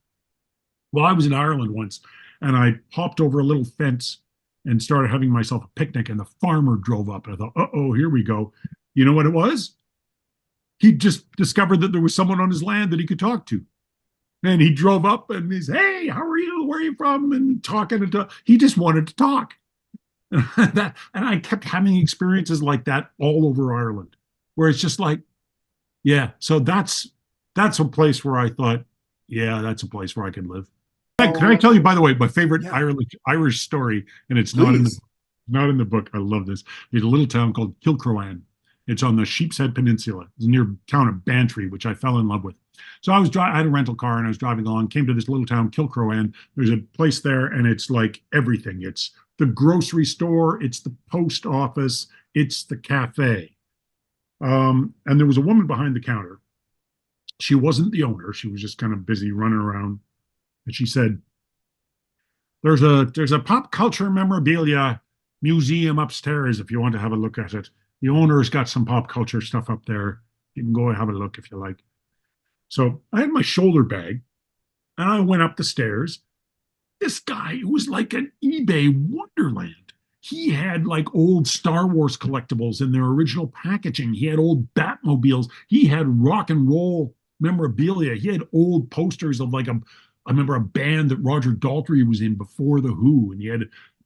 Well, I was in Ireland once and I hopped over a little fence and started having myself a picnic, and the farmer drove up and I thought, uh-oh, here we go. You know what it was? He just discovered that there was someone on his land that he could talk to. And he drove up and he's, hey, how are you? Where are you from? And talking and he just wanted to talk. And I kept having experiences like that all over Ireland, where it's just like, yeah. So that's a place where I thought, yeah, that's a place where I could live. Can I tell you, by the way, my favorite Irish story, and it's not in the book. I love this. There's a little town called Kilcrowan. It's on the Sheepshead Peninsula. It's near the town of Bantry, which I fell in love with. So I had a rental car and I was driving along, came to this little town, Kilcrowan. There's a place there and it's like everything. It's the grocery store, it's the post office, it's the cafe. And there was a woman behind the counter. She wasn't the owner. She was just kind of busy running around. And she said, there's a pop culture memorabilia museum upstairs if you want to have a look at it. The owner's got some pop culture stuff up there. You can go and have a look if you like. So I had my shoulder bag and I went up the stairs. This guy, it was like an eBay wonderland. He had like old Star Wars collectibles in their original packaging. He had old Batmobiles. He had rock and roll memorabilia. He had old posters of I remember a band that Roger Daltrey was in before The Who, and he had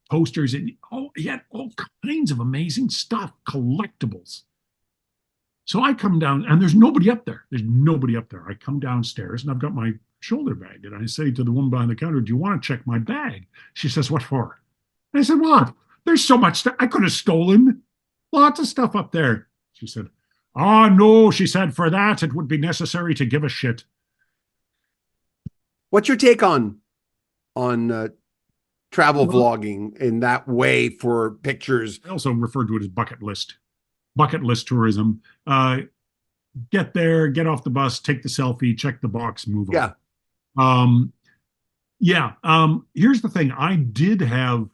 posters and he had all kinds of amazing stuff, collectibles. So I come down and there's nobody up there. There's nobody up there. I come downstairs and I've got my shoulder bag and I say to the woman behind the counter, do you want to check my bag? She says, what for? And I said, what? There's so much stuff I could have stolen. Lots of stuff up there. She said, oh, no, she said, for that, it would be necessary to give a shit. What's your take on travel vlogging in that way for pictures? I also refer to it as bucket list tourism. Get there, get off the bus, take the selfie, check the box, move on. Here's the thing. I did have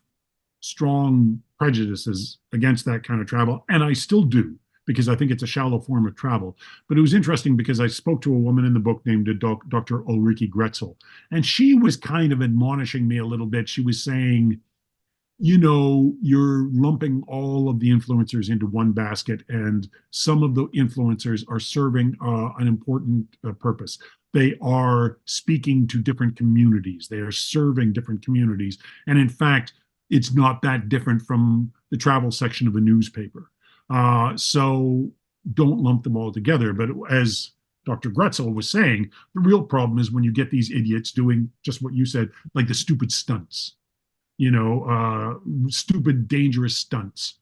strong prejudices against that kind of travel, and I still do, because I think it's a shallow form of travel. But it was interesting because I spoke to a woman in the book named Dr. Ulrike Gretzel, and she was kind of admonishing me a little bit. She was saying, you're lumping all of the influencers into one basket, and some of the influencers are serving an important purpose. They are speaking to different communities. They are serving different communities. And in fact, it's not that different from the travel section of a newspaper. So don't lump them all together. But as Dr. Gretzel was saying, the real problem is when you get these idiots doing just what you said, like the stupid stunts, stupid, dangerous stunts.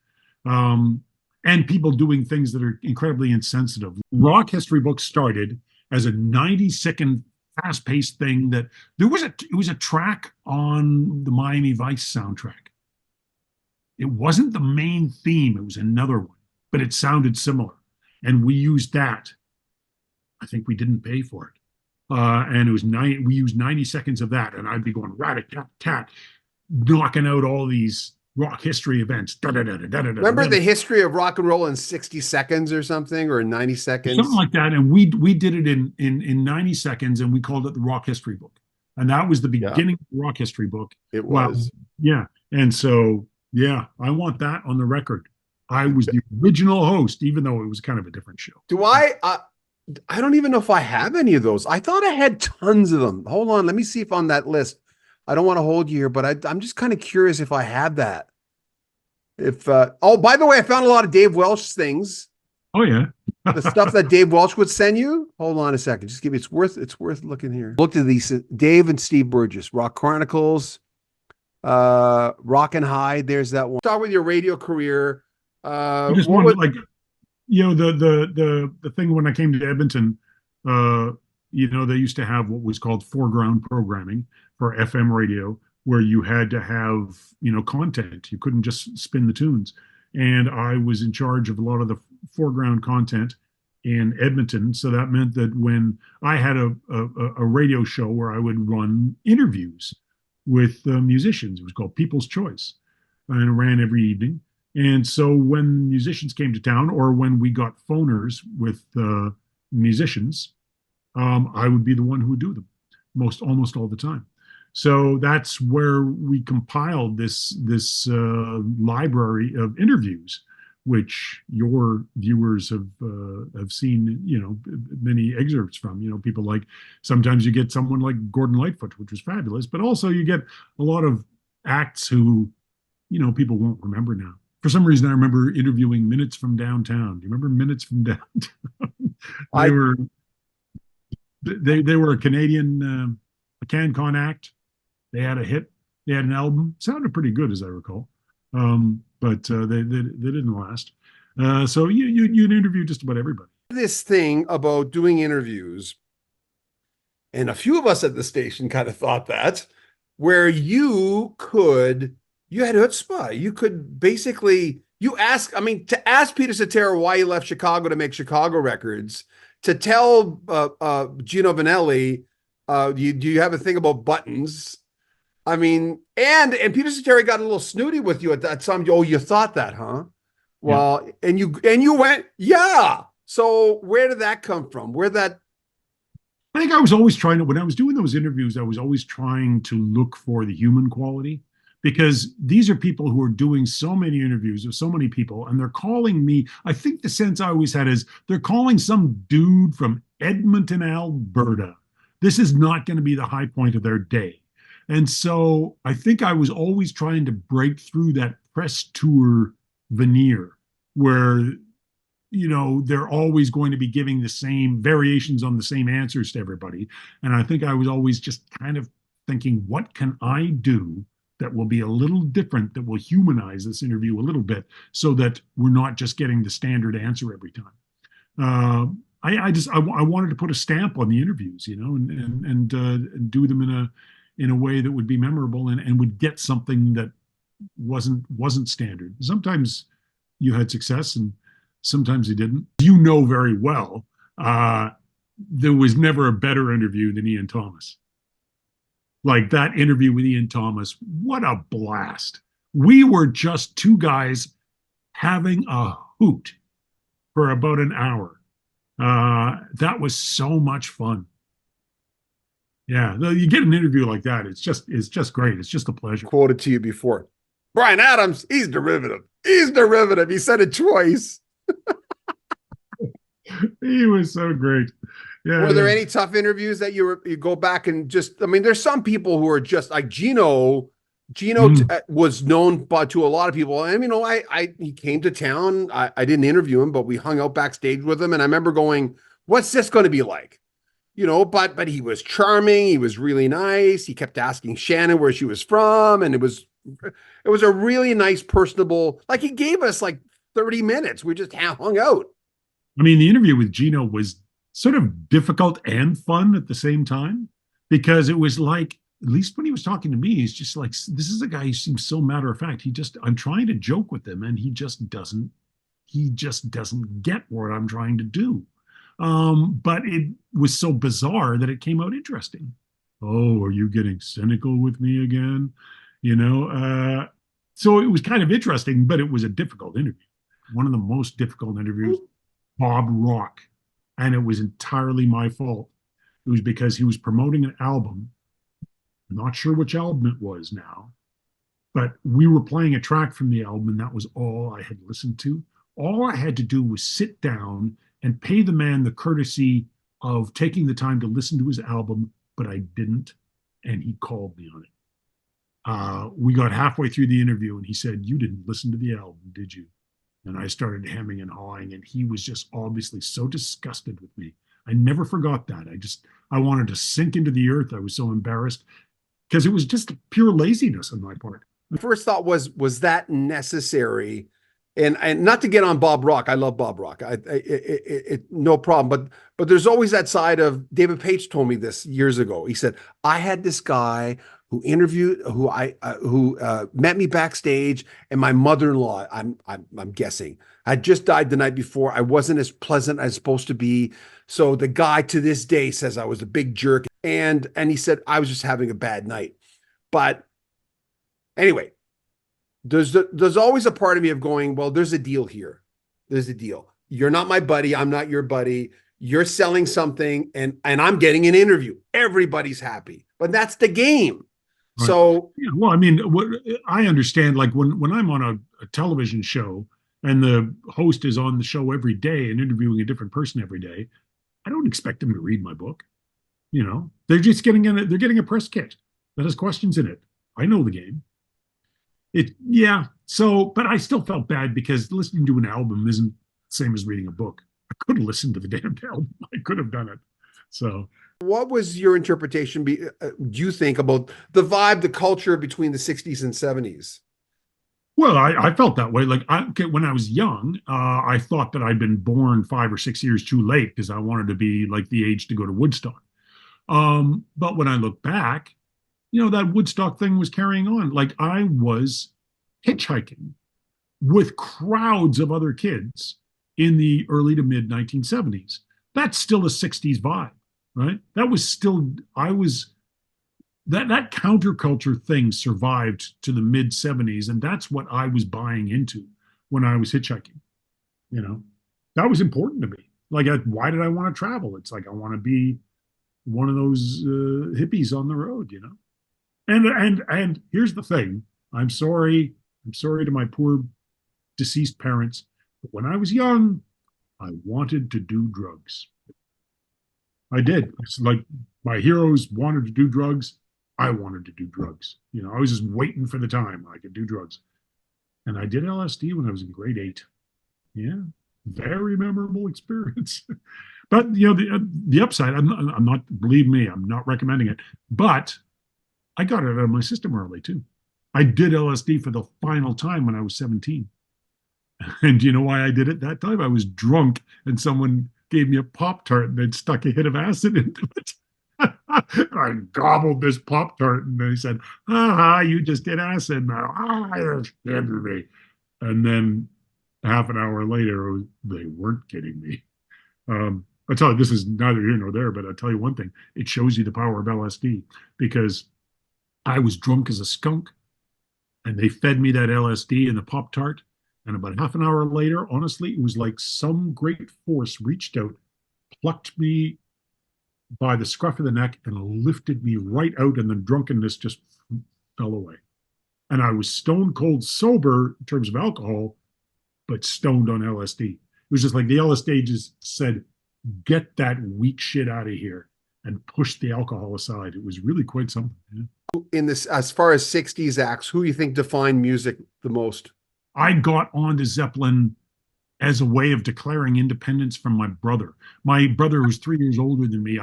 And people doing things that are incredibly insensitive. Rock History Book started as a 90-second fast-paced thing that it was a track on the Miami Vice soundtrack. It wasn't the main theme, it was another one, but it sounded similar. And we used that. I think we didn't pay for it. And it was we used 90 seconds of that, and I'd be going rat-a-tat-tat, knocking out all these rock history events. Remember the history of rock and roll in 60 seconds or something, or 90 seconds? Something like that. And we did it in 90 seconds, and we called it the Rock History Book. And that was the beginning of the Rock History Book. It was. Wow. Yeah. And so, yeah, I want that on the record. I was the original host, even though it was kind of a different show. I don't even know if I have any of those. I thought I had tons of them. Hold on. Let me see if on that list. I don't want to hold you here, but I'm just kind of curious if I have that. By the way, I found a lot of Dave Welch things. Oh yeah. The stuff that Dave Welch would send you. Hold on a second. Just give me, it's worth looking here. Looked at these, Dave and Steve Burgess, Rock Chronicles, Rock and Hide. There's that one. Start with your radio career. I just wanted, the thing when I came to Edmonton, they used to have what was called foreground programming for FM radio, where you had to have, content. You couldn't just spin the tunes. And I was in charge of a lot of the foreground content in Edmonton. So that meant that when I had a radio show where I would run interviews with musicians, it was called People's Choice, and it ran every evening. And so when musicians came to town, or when we got phoners with musicians, I would be the one who would do them almost all the time. So that's where we compiled this library of interviews, which your viewers have seen, many excerpts from. People like, sometimes you get someone like Gordon Lightfoot, which was fabulous, but also you get a lot of acts who, people won't remember now. For some reason, I remember interviewing Minutes from Downtown. Do you remember Minutes from Downtown? They were a Canadian, a CanCon act. They had a hit. They had an album. Sounded pretty good, as I recall. But they didn't last. So you'd interview just about everybody. This thing about doing interviews, and a few of us at the station kind of thought that, where you had chutzpah. You could basically, to ask Peter Cetera why he left Chicago to make Chicago records, to tell Gino Vanelli, do you have a thing about buttons? And Peter Cetera got a little snooty with you at that time. Oh, you thought that, huh? Well, yeah. and you went, yeah. So where did that come from? I think I was always when I was doing those interviews, I was always trying to look for the human quality, because these are people who are doing so many interviews with so many people, and they're calling me. I think the sense I always had is they're calling some dude from Edmonton, Alberta. This is not going to be the high point of their day. And so I think I was always trying to break through that press tour veneer where, they're always going to be giving the same variations on the same answers to everybody. And I think I was always just kind of thinking, what can I do that will be a little different, that will humanize this interview a little bit, so that we're not just getting the standard answer every time. I wanted to put a stamp on the interviews, and do them in a way that would be memorable and would get something that wasn't standard. Sometimes you had success and sometimes you didn't. You know very well, there was never a better interview than Ian Thomas. Like that interview with Ian Thomas, what a blast. We were just two guys having a hoot for about an hour. That was so much fun. Yeah, you get an interview like that, it's just great. It's just a pleasure. Quoted to you before. Brian Adams, he's derivative. He's derivative. He said it twice. He was so great. Yeah, Were there yeah. any tough interviews that you go back and just? I mean, there's some people who are just like Gino. Mm. Was known to a lot of people, and he came to town. I didn't interview him, but we hung out backstage with him, and I remember going, "What's this going to be like?" But he was charming. He was really nice. He kept asking Shannon where she was from, and it was a really nice, personable. Like he gave us like 30 minutes. We just hung out. I mean, the interview with Gino was sort of difficult and fun at the same time because it was like, at least when he was talking to me, he's just like, this is a guy who seems so matter of fact. I'm trying to joke with him and he just doesn't get what I'm trying to do. But it was so bizarre that it came out interesting. Oh, are you getting cynical with me again? You know, so it was kind of interesting, but it was a difficult interview. One of the most difficult interviews, Bob Rock. And it was entirely my fault. It was because he was promoting an album. I'm not sure which album it was now, but we were playing a track from the album, and that was all I had listened to. All I had to do was sit down and pay the man the courtesy of taking the time to listen to his album, but I didn't, and he called me on it. We got halfway through the interview, and he said, "You didn't listen to the album, did you?" And I started hemming and hawing, and he was just obviously so disgusted with me. I never forgot that. I wanted to sink into the earth. I was so embarrassed because it was just pure laziness on my part. First thought was that necessary? And not to get on Bob Rock. I love Bob Rock. No problem. But there's always that side of David Page told me this years ago. He said, I had this guy who met me backstage, and my mother-in-law, I'm guessing, had just died the night before. I wasn't as pleasant as supposed to be. So the guy to this day says I was a big jerk. And he said I was just having a bad night. But anyway, there's always a part of me of going, well, there's a deal here. There's a deal. You're not my buddy. I'm not your buddy. You're selling something, and I'm getting an interview. Everybody's happy, but that's the game. Right. So, yeah, well, I mean, what I understand, like when I'm on a television show and the host is on the show every day and interviewing a different person every day, I don't expect them to read my book. You know, they're just they're getting a press kit that has questions in it. I know the game. Yeah. So, but I still felt bad because listening to an album isn't the same as reading a book. I could have listened to the damn album. I could have done it. So, what was your interpretation, do you think, about the vibe, the culture between the 60s and 70s? well, I felt that way. Like when I was young, I thought that I'd been born 5 or 6 years too late because I wanted to be like the age to go to Woodstock. But when I look back, that Woodstock thing was carrying on. Like I was hitchhiking with crowds of other kids in the early to mid 1970s. That's still a 60s vibe, right? That was still, I was, that counterculture thing survived to the mid 70s. And that's what I was buying into when I was hitchhiking. That was important to me. Like, why did I want to travel? It's like, I want to be one of those hippies on the road. And here's the thing. I'm sorry to my poor deceased parents, but when I was young, I wanted to do drugs. I did. It's like my heroes wanted to do drugs. I wanted to do drugs. I was just waiting for the time when I could do drugs. And I did LSD when I was in grade 8. Yeah, very memorable experience. But the upside, I'm not. Believe me, I'm not recommending it. But I got it out of my system early too. I did LSD for the final time when I was 17. And do you know why I did it that time? I was drunk and someone gave me a Pop-Tart and they'd stuck a hit of acid into it. I gobbled this Pop-Tart and they said, you just did acid now. You're kidding me. And then half an hour later, they weren't kidding me. I tell you, this is neither here nor there, but I'll tell you one thing. It shows you the power of LSD because I was drunk as a skunk and they fed me that LSD and the Pop-Tart. And about half an hour later, honestly, it was like some great force reached out, plucked me by the scruff of the neck and lifted me right out, and the drunkenness just fell away. and I was stone cold sober in terms of alcohol, but stoned on LSD. It was just like the LSD just said, get that weak shit out of here and push the alcohol aside. It was really quite something. Yeah. In this, as far as 60s acts, who you think defined music the most? I got onto Zeppelin as a way of declaring independence from my brother. My brother was 3 years older than me.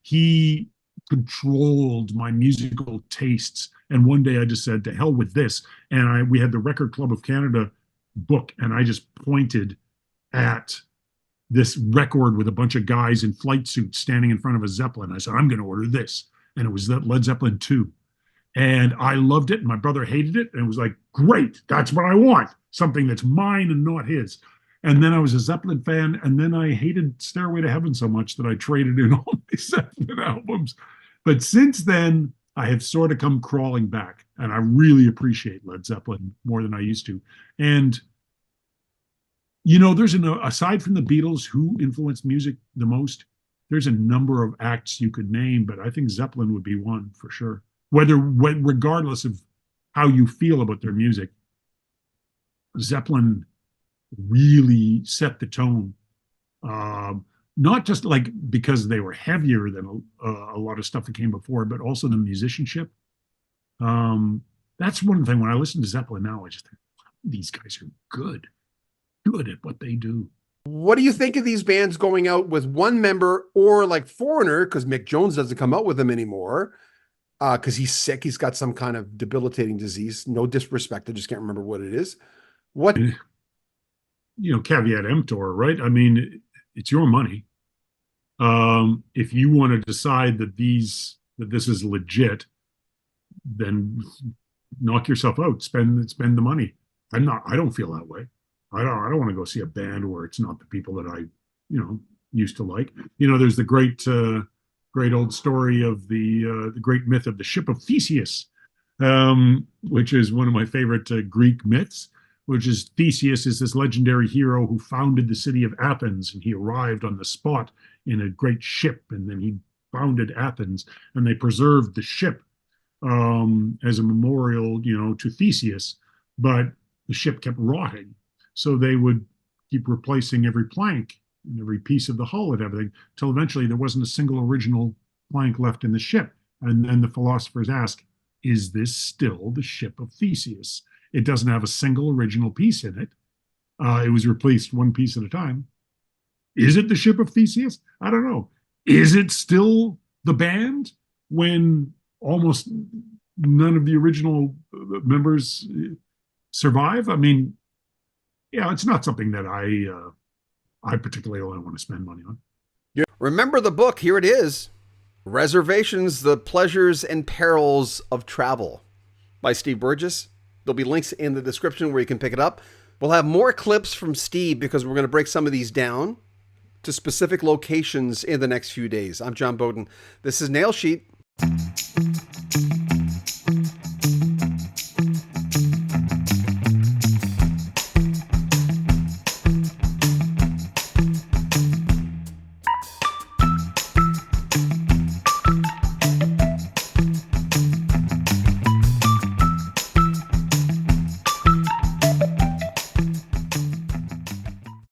He controlled my musical tastes. And one day I just said, to hell with this. And we had the Record Club of Canada book, and I just pointed at this record with a bunch of guys in flight suits standing in front of a Zeppelin. I said, I'm going to order this. And it was that Led Zeppelin 2. And I loved it. And my brother hated it. And it was like, great, that's what I want. Something that's mine and not his. And then I was a Zeppelin fan. And then I hated Stairway to Heaven so much that I traded in all my Zeppelin albums. But since then, I have sort of come crawling back. And I really appreciate Led Zeppelin more than I used to. And, you know, aside from the Beatles, who influenced music the most, there's a number of acts you could name, but I think Zeppelin would be one for sure. Regardless of how you feel about their music, Zeppelin really set the tone. Not just like because they were heavier than a lot of stuff that came before, but also the musicianship. That's one thing when I listen to Zeppelin now, I just think, wow, these guys are good at what they do. What do you think of these bands going out with one member, or like Foreigner, because Mick Jones doesn't come out with them anymore because he's sick. He's got some kind of debilitating disease. No disrespect. I just can't remember what it is. What? Caveat emptor, right? I mean, it's your money. If you want to decide that this is legit, then knock yourself out. Spend the money. I don't feel that way. I don't want to go see a band where it's not the people that I, used to like. There's the great old story of the great myth of the ship of Theseus, which is one of my favorite Greek myths, which is Theseus is this legendary hero who founded the city of Athens, and he arrived on the spot in a great ship, and then he founded Athens, and they preserved the ship as a memorial, to Theseus, but the ship kept rotting. So they would keep replacing every plank and every piece of the hull and everything, till eventually there wasn't a single original plank left in the ship. And then the philosophers ask, is this still the ship of Theseus? It doesn't have a single original piece in it. It was replaced one piece at a time. Is it the ship of Theseus? I don't know. Is it still the band when almost none of the original members survive? I mean, yeah, it's not something that I particularly want to spend money on. Yeah. Remember the book. Here it is. Reservations, The Pleasures and Perils of Travel by Steve Burgess. There'll be links in the description where you can pick it up. We'll have more clips from Steve because we're going to break some of these down to specific locations in the next few days. I'm John Bowden. This is Nail Sheet.